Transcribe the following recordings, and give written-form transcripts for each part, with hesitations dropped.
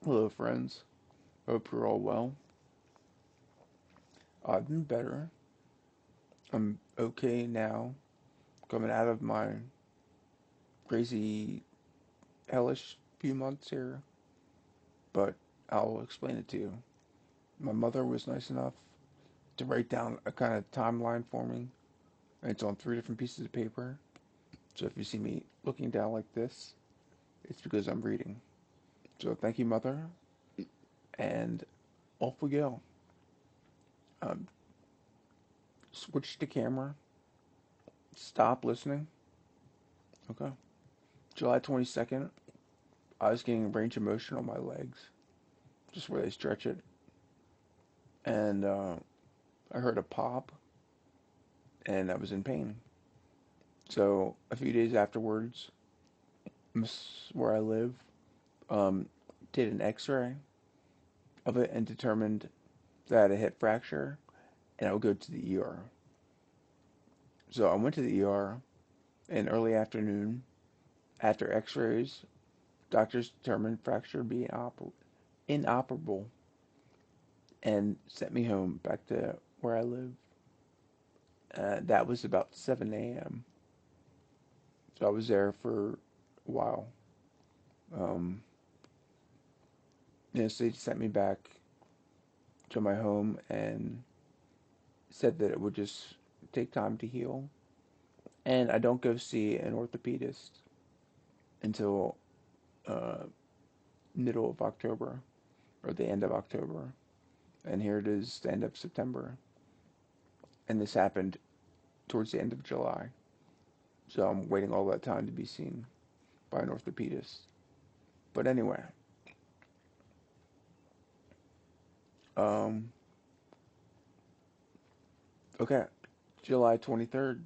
Hello, friends. Hope you're all well. I've been better. I'm okay now, coming out of my crazy, hellish few months here, but I'll explain it to you. My mother was nice enough to write down a kind of timeline for me, and it's on three different pieces of paper. So if you see me looking down like this, it's because I'm reading. So thank you, Mother, and off we go. Um, Switch to camera. Stop listening. Okay. July 22nd, I was getting range of motion on my legs, just where they stretch it, and I heard a pop, and I was in pain. So a few days afterwards, where I live, um, did an X-ray of it and determined that I had a hip fracture, and I would go to the ER. So I went to the ER in early afternoon. After X-rays, doctors determined fracture to be inoperable and sent me home back to where I live. That was about 7 a.m. So I was there for a while. Um, so they sent me back to my home and said that it would just take time to heal. And I don't go see an orthopedist until uh, middle of October or the end of October. And here it is, the end of September. And this happened towards the end of July. So I'm waiting all that time to be seen by an orthopedist. But anyway, um, okay, July 23rd.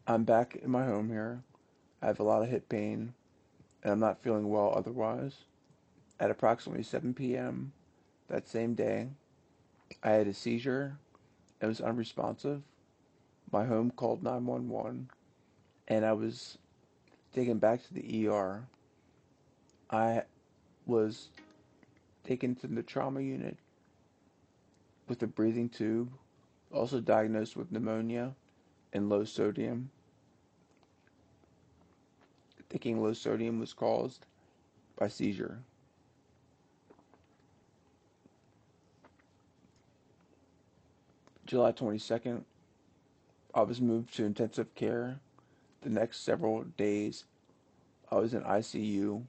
I'm back in my home here. I have a lot of hip pain, and I'm not feeling well otherwise. At approximately 7 p.m. that same day, I had a seizure. It was unresponsive. My home called 911, and I was taken back to the ER. I was taken to the trauma unit with a breathing tube, also diagnosed with pneumonia and low sodium. Thinking low sodium was caused by seizure. July 22nd, I was moved to intensive care. The next several days, I was in ICU,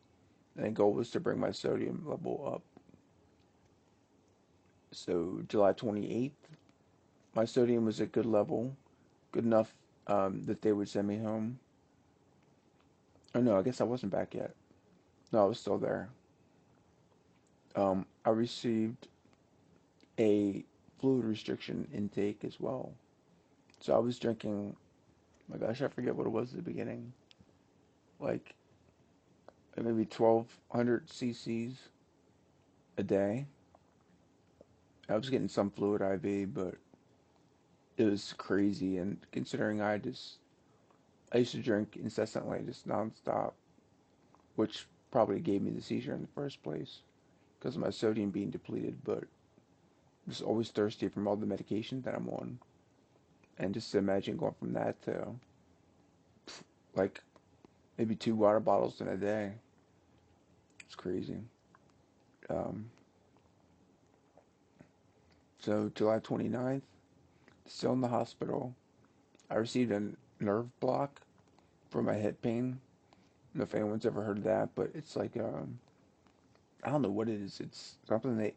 and the goal was to bring my sodium level up. So, July 28th, my sodium was at good level, good enough that they would send me home. Oh no, I guess I wasn't back yet. No, I was still there. I received a fluid restriction intake as well. So I was drinking, my gosh, I forget what it was at the beginning. Like maybe 1,200 cc's a day. I was getting some fluid IV, but it was crazy. And considering I used to drink incessantly, just nonstop, which probably gave me the seizure in the first place because of my sodium being depleted. But I'm just always thirsty from all the medication that I'm on. And just imagine going from that to like maybe 2 water bottles in a day. It's crazy. Um, so July 29th, still in the hospital. I received a nerve block for my hip pain. I don't know if anyone's ever heard of that, but it's like I don't know what it is. It's something they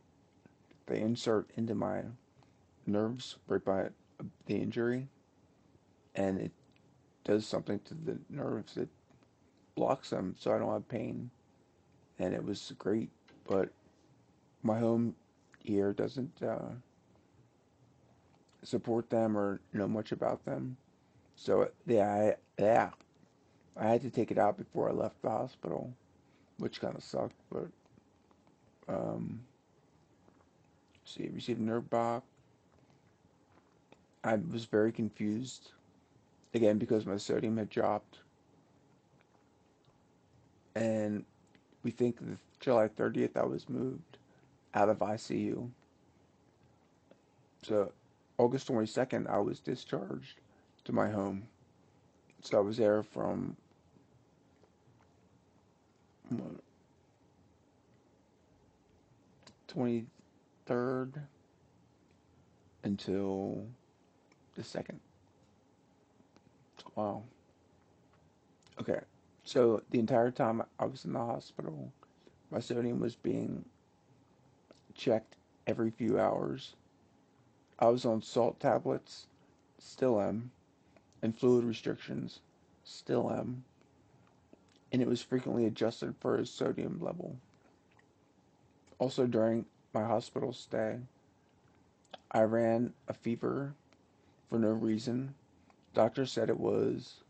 insert into my nerves right by the injury, and it does something to the nerves. It blocks them, so I don't have pain. And it was great, but my home here doesn't support them or know much about them. So I had to take it out before I left the hospital, which kind of sucked. But um, see, received a nerve block. I was very confused again because my sodium had dropped, and we think July 30th, I was moved out of ICU. So August 22nd, I was discharged to my home. So I was there from 23rd until the 2nd. Wow. Okay. So the entire time I was in the hospital, my sodium was being checked every few hours. I was on salt tablets, still am, and fluid restrictions, still am, and it was frequently adjusted for a sodium level. Also, during my hospital stay, I ran a fever for no reason. Doctor said it was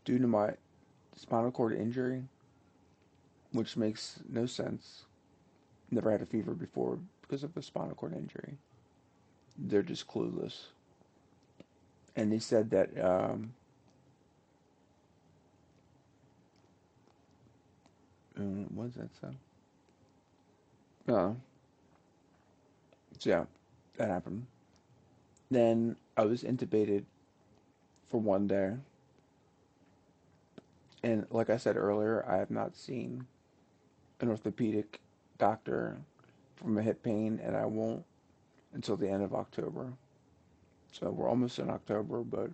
due to my spinal cord injury, which makes no sense. Never had a fever before because of a spinal cord injury. They're just clueless. And they said that, what does that say? No. So yeah, that happened. Then I was intubated for one day. And like I said earlier, I have not seen an orthopedic doctor for my hip pain, and I won't until the end of October. So we're almost in October, but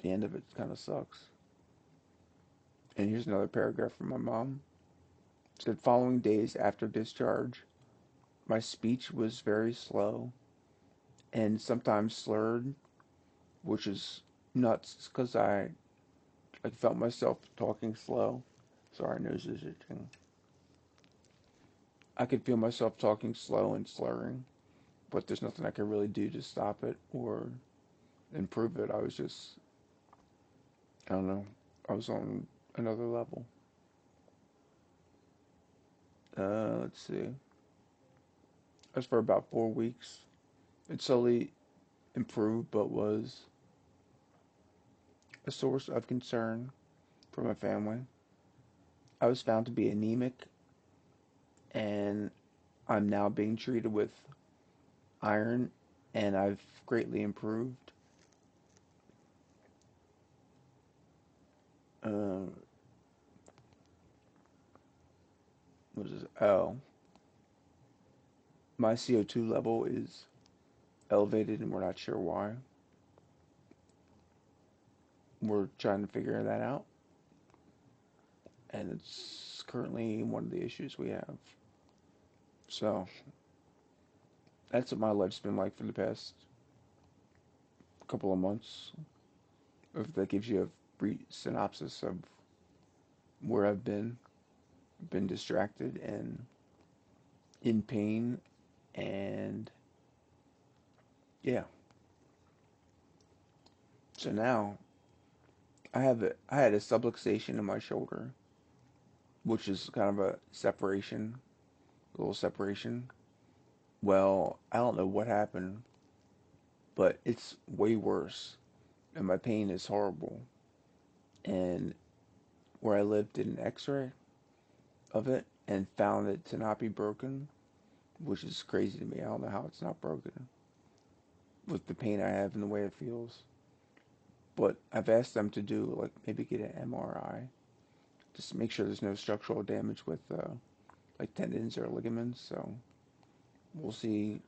the end of it kind of sucks. And here's another paragraph from my mom. It said, following days after discharge, my speech was very slow and sometimes slurred, which is nuts because I felt myself talking slow. Sorry, nose is itching. I could feel myself talking slow and slurring, but there's nothing I could really do to stop it or improve it. I was just, I don't know, I was on another level. Let's see. That's for about 4 weeks. It slowly improved, but was a source of concern for my family. I was found to be anemic, and I'm now being treated with iron, and I've greatly improved. Uh, what is it? Oh, my CO2 level is elevated, and we're not sure why. We're trying to figure that out, and it's currently one of the issues we have. So that's what my life's been like for the past couple of months. If that gives you a brief synopsis of where I've been distracted and in pain, and yeah. So now I had a subluxation in my shoulder, which is kind of a separation, a little separation. Well, I don't know what happened, but it's way worse, and my pain is horrible. And where I lived did an X-ray of it and found it to not be broken, which is crazy to me. I don't know how it's not broken with the pain I have and the way it feels. But I've asked them to do like maybe get an MRI just to make sure there's no structural damage with like tendons or ligaments. So we'll see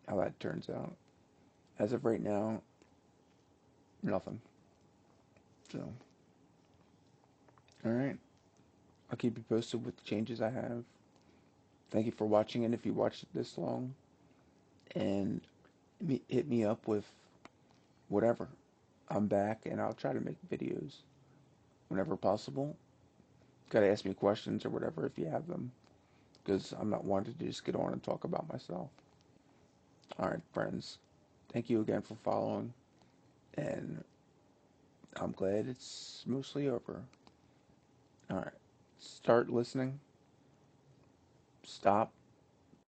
how that turns out. As of right now, nothing. So, all right. I'll keep you posted with the changes I have. Thank you for watching, and if you watched it this long, and hit me up with whatever. I'm back, and I'll try to make videos whenever possible. Gotta ask me questions or whatever if you have them, because I'm not wanting to just get on and talk about myself. All right, friends. Thank you again for following, and I'm glad it's mostly over. All right. Start listening. Stop.